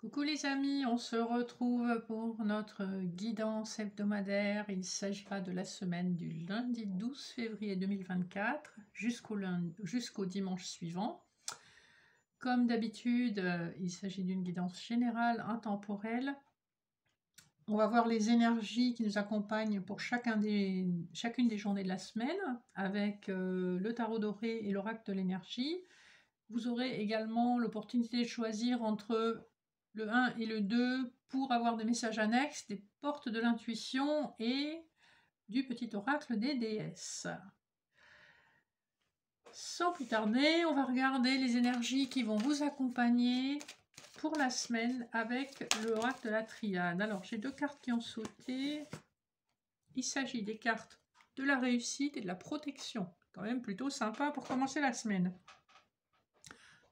Coucou les amis, on se retrouve pour notre guidance hebdomadaire. Il s'agira de la semaine du lundi 12 février 2024 jusqu'au dimanche suivant. Comme d'habitude, il s'agit d'une guidance générale, intemporelle. On va voir les énergies qui nous accompagnent pour chacune des journées de la semaine avec le tarot doré et l'oracle de l'énergie. Vous aurez également l'opportunité de choisir entre le 1 et le 2 pour avoir des messages annexes, des portes de l'intuition et du petit oracle des déesses. Sans plus tarder, on va regarder les énergies qui vont vous accompagner pour la semaine avec l'oracle de la triade. Alors, j'ai deux cartes qui ont sauté. Il s'agit des cartes de la réussite et de la protection. Quand même plutôt sympa pour commencer la semaine.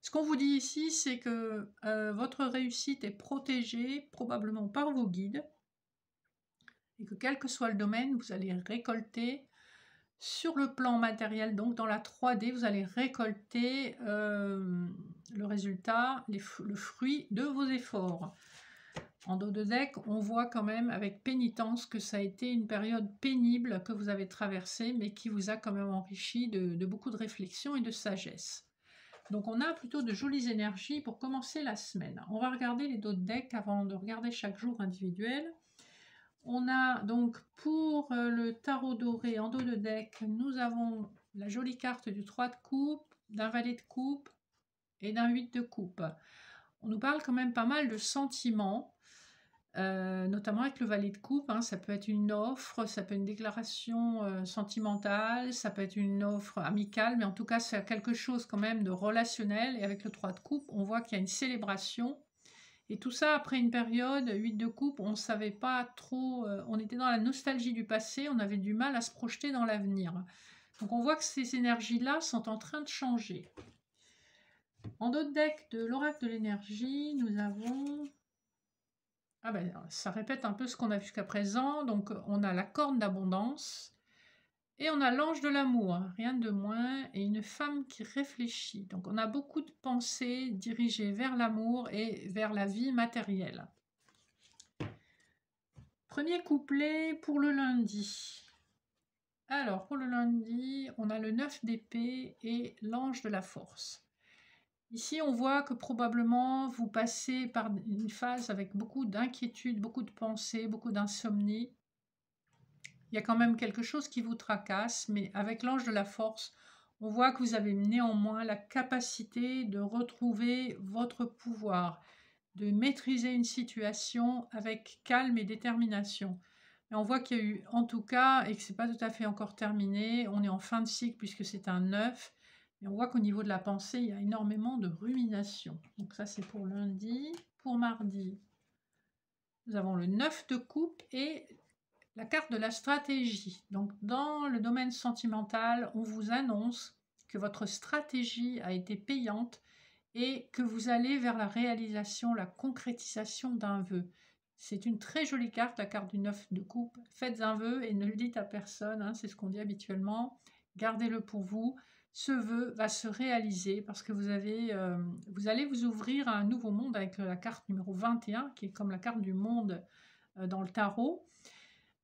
Ce qu'on vous dit ici, c'est que votre réussite est protégée probablement par vos guides et que quel que soit le domaine, vous allez récolter sur le plan matériel, donc dans la 3D, vous allez récolter le résultat, le fruit de vos efforts. En dos de deck, on voit quand même avec pénitence que ça a été une période pénible que vous avez traversée, mais qui vous a quand même enrichi de beaucoup de réflexion et de sagesse. Donc on a plutôt de jolies énergies pour commencer la semaine. On va regarder les dos de deck avant de regarder chaque jour individuel. On a donc pour le tarot doré en dos de deck, nous avons la jolie carte du 3 de coupe, d'un valet de coupe et d'un 8 de coupe. On nous parle quand même pas mal de sentiments, notamment avec le valet de coupe. Ça peut être une offre, ça peut être une déclaration sentimentale, ça peut être une offre amicale, mais en tout cas c'est quelque chose quand même de relationnel. Et avec le 3 de coupe, on voit qu'il y a une célébration. Et tout ça après une période, 8 de coupe, on ne savait pas trop, on était dans la nostalgie du passé, on avait du mal à se projeter dans l'avenir. Donc on voit que ces énergies-là sont en train de changer. En dos de deck de l'oracle de l'énergie, nous avons... Ah ben, ça répète un peu ce qu'on a vu jusqu'à présent. Donc on a la corne d'abondance et on a l'ange de l'amour, rien de moins, et une femme qui réfléchit. Donc on a beaucoup de pensées dirigées vers l'amour et vers la vie matérielle. Premier couplet pour le lundi. Alors pour le lundi, on a le 9 d'épée et l'ange de la force. Ici, on voit que probablement vous passez par une phase avec beaucoup d'inquiétude, beaucoup de pensées, beaucoup d'insomnie. Il y a quand même quelque chose qui vous tracasse, mais avec l'ange de la force, on voit que vous avez néanmoins la capacité de retrouver votre pouvoir, de maîtriser une situation avec calme et détermination. Et on voit qu'il y a eu, en tout cas, et que ce n'est pas tout à fait encore terminé, on est en fin de cycle puisque c'est un 9, et on voit qu'au niveau de la pensée, il y a énormément de rumination. Donc ça, c'est pour lundi. Pour mardi, nous avons le 9 de coupe et la carte de la stratégie. Donc dans le domaine sentimental, on vous annonce que votre stratégie a été payante et que vous allez vers la réalisation, la concrétisation d'un vœu. C'est une très jolie carte, la carte du 9 de coupe. Faites un vœu et ne le dites à personne, c'est ce qu'on dit habituellement. Gardez-le pour vous. Ce vœu va se réaliser parce que vous allez vous ouvrir à un nouveau monde avec la carte numéro 21, qui est comme la carte du monde dans le tarot.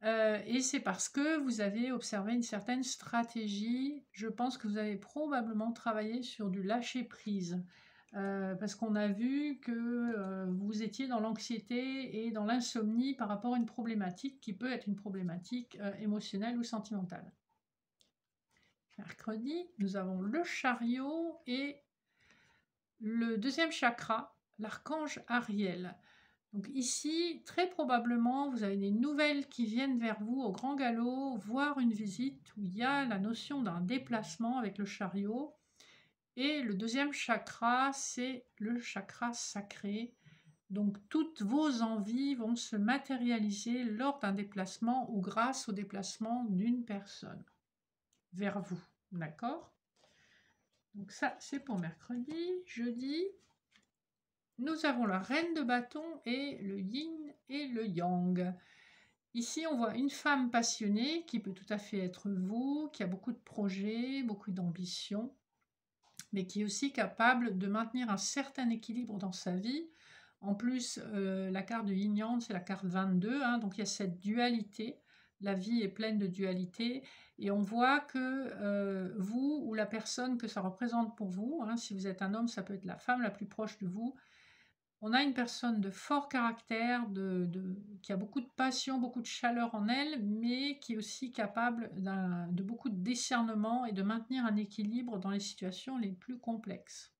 Et c'est parce que vous avez observé une certaine stratégie. Je pense que vous avez probablement travaillé sur du lâcher-prise. Parce qu'on a vu que vous étiez dans l'anxiété et dans l'insomnie par rapport à une problématique qui peut être une problématique émotionnelle ou sentimentale. Mercredi, nous avons le chariot et le deuxième chakra, l'archange Ariel. Donc ici, très probablement, vous avez des nouvelles qui viennent vers vous au grand galop, voire une visite où il y a la notion d'un déplacement avec le chariot. Et le deuxième chakra, c'est le chakra sacré. Donc toutes vos envies vont se matérialiser lors d'un déplacement ou grâce au déplacement d'une personne vers vous. D'accord? Donc ça, c'est pour mercredi. Jeudi, nous avons la reine de bâton et le yin et le yang. Ici, on voit une femme passionnée qui peut tout à fait être vous, qui a beaucoup de projets, beaucoup d'ambition, mais qui est aussi capable de maintenir un certain équilibre dans sa vie En plus, la carte du Yin-Yang, c'est la carte 22, hein, donc il y a cette dualité. La vie est pleine de dualité. Et on voit que vous ou la personne que ça représente pour vous, hein, si vous êtes un homme, ça peut être la femme la plus proche de vous. On a une personne de fort caractère, qui a beaucoup de passion, beaucoup de chaleur en elle, mais qui est aussi capable de beaucoup de discernement et de maintenir un équilibre dans les situations les plus complexes.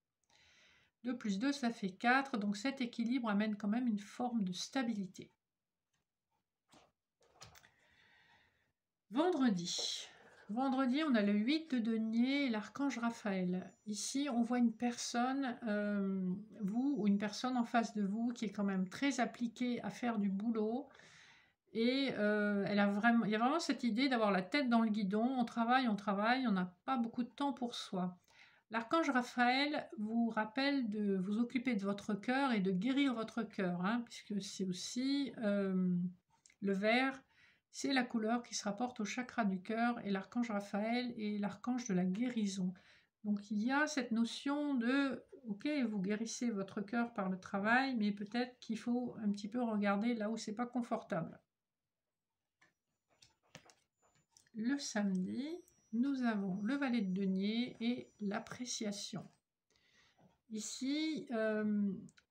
2 plus 2, ça fait 4, donc cet équilibre amène quand même une forme de stabilité. Vendredi. Vendredi, on a le 8 de denier et l'archange Raphaël. Ici, on voit une personne, vous ou une personne en face de vous, qui est quand même très appliquée à faire du boulot. Et il y a vraiment cette idée d'avoir la tête dans le guidon. On travaille, on n'a pas beaucoup de temps pour soi. L'archange Raphaël vous rappelle de vous occuper de votre cœur et de guérir votre cœur, hein, puisque c'est aussi le vert. C'est la couleur qui se rapporte au chakra du cœur et l'archange Raphaël est l'archange de la guérison. Donc il y a cette notion de, ok, vous guérissez votre cœur par le travail, mais peut-être qu'il faut un petit peu regarder là où c'est pas confortable. Le samedi, nous avons le valet de denier et l'appréciation. Ici,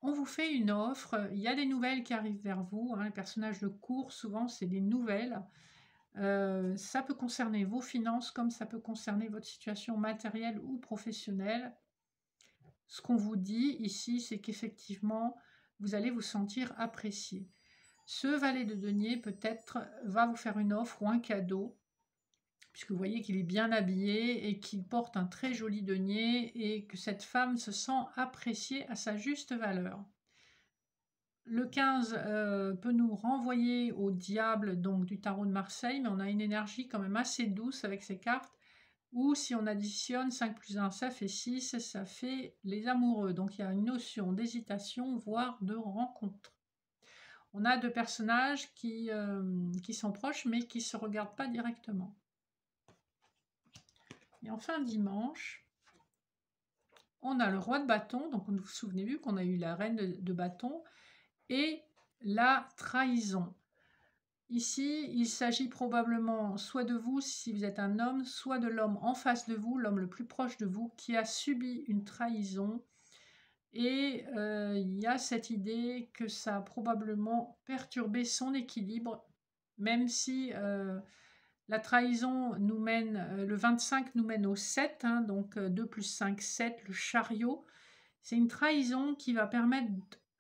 on vous fait une offre, il y a des nouvelles qui arrivent vers vous, hein, les personnages de cours, souvent c'est des nouvelles. Ça peut concerner vos finances comme ça peut concerner votre situation matérielle ou professionnelle. Ce qu'on vous dit ici, c'est qu'effectivement, vous allez vous sentir apprécié. Ce valet de denier peut-être va vous faire une offre ou un cadeau, puisque vous voyez qu'il est bien habillé et qu'il porte un très joli denier et que cette femme se sent appréciée à sa juste valeur. Le 15 peut nous renvoyer au diable donc du tarot de Marseille, mais on a une énergie quand même assez douce avec ces cartes, ou si on additionne 5 plus 1, ça fait 6, ça fait les amoureux. Donc il y a une notion d'hésitation, voire de rencontre. On a deux personnages qui sont proches, mais qui ne se regardent pas directement. Et enfin, dimanche, on a le roi de bâton. Donc, vous vous souvenez, vu qu'on a eu la reine de bâton et la trahison. Ici, il s'agit probablement soit de vous, si vous êtes un homme, soit de l'homme en face de vous, l'homme le plus proche de vous, qui a subi une trahison. Et il y a cette idée que ça a probablement perturbé son équilibre, même si la trahison nous mène, le 25 nous mène au 7, hein, donc 2 plus 5, 7, le chariot. C'est une trahison qui va permettre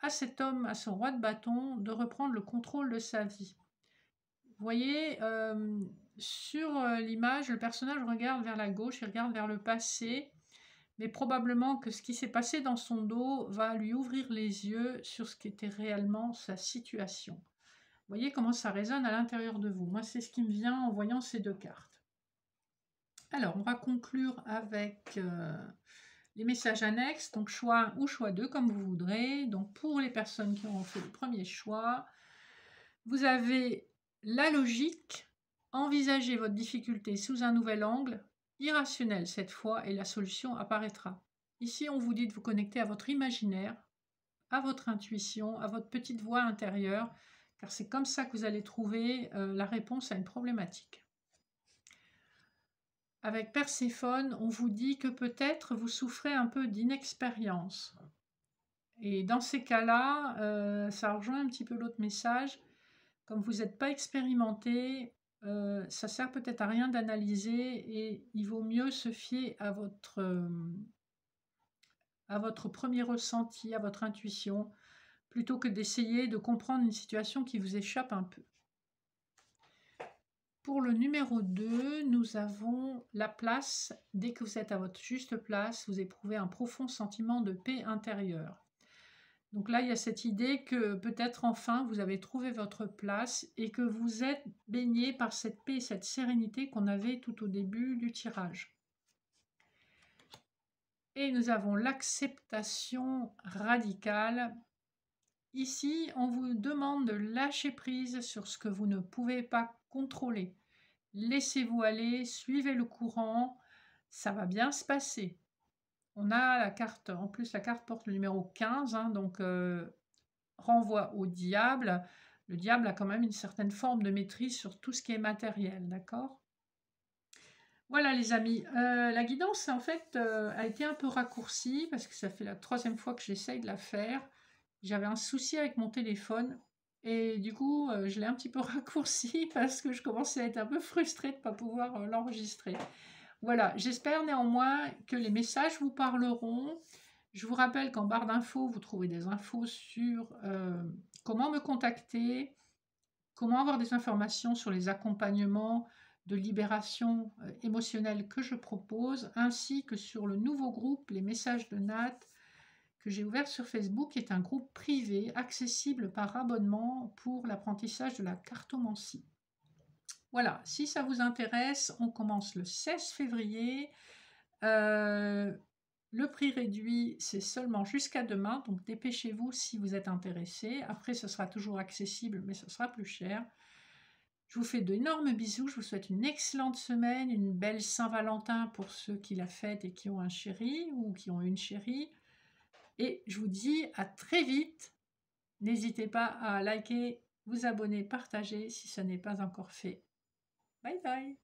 à cet homme, à son roi de bâton, de reprendre le contrôle de sa vie. Vous voyez, sur l'image, le personnage regarde vers la gauche, il regarde vers le passé, mais probablement que ce qui s'est passé dans son dos va lui ouvrir les yeux sur ce qu'était réellement sa situation. Vous voyez comment ça résonne à l'intérieur de vous. Moi, c'est ce qui me vient en voyant ces deux cartes. Alors, on va conclure avec les messages annexes, donc choix 1 ou choix 2, comme vous voudrez. Donc, pour les personnes qui auront fait le premier choix, vous avez la logique, envisagez votre difficulté sous un nouvel angle, irrationnel cette fois, et la solution apparaîtra. Ici, on vous dit de vous connecter à votre imaginaire, à votre intuition, à votre petite voix intérieure, car c'est comme ça que vous allez trouver la réponse à une problématique. Avec Perséphone, on vous dit que peut-être vous souffrez un peu d'inexpérience. Et dans ces cas-là, ça rejoint un petit peu l'autre message. Comme vous n'êtes pas expérimenté, ça sert peut-être à rien d'analyser et il vaut mieux se fier à votre premier ressenti, à votre intuition, plutôt que d'essayer de comprendre une situation qui vous échappe un peu. Pour le numéro 2, nous avons la place. Dès que vous êtes à votre juste place, vous éprouvez un profond sentiment de paix intérieure. Donc là, il y a cette idée que peut-être enfin vous avez trouvé votre place et que vous êtes baigné par cette paix et cette sérénité qu'on avait tout au début du tirage. Et nous avons l'acceptation radicale. Ici, on vous demande de lâcher prise sur ce que vous ne pouvez pas contrôler. Laissez-vous aller, suivez le courant, ça va bien se passer. On a la carte, en plus la carte porte le numéro 15, hein, donc renvoie au diable. Le diable a quand même une certaine forme de maîtrise sur tout ce qui est matériel, d'accord? Voilà les amis, la guidance en fait, a été un peu raccourcie parce que ça fait la 3e fois que j'essaye de la faire. J'avais un souci avec mon téléphone et du coup, je l'ai un petit peu raccourci parce que je commençais à être un peu frustrée de ne pas pouvoir, l'enregistrer. Voilà, j'espère néanmoins que les messages vous parleront. Je vous rappelle qu'en barre d'infos, vous trouvez des infos sur, comment me contacter, comment avoir des informations sur les accompagnements de libération émotionnelle que je propose, ainsi que sur le nouveau groupe Les Messages de Nat que j'ai ouvert sur Facebook, qui est un groupe privé accessible par abonnement pour l'apprentissage de la cartomancie. Voilà, si ça vous intéresse, on commence le 16 février. Le prix réduit, c'est seulement jusqu'à demain, donc dépêchez-vous si vous êtes intéressé. Après, ce sera toujours accessible, mais ce sera plus cher. Je vous fais d'énormes bisous, je vous souhaite une excellente semaine, une belle Saint-Valentin pour ceux qui la fêtent et qui ont un chéri ou qui ont une chérie. Et je vous dis à très vite. N'hésitez pas à liker, vous abonner, partager si ce n'est pas encore fait. Bye bye.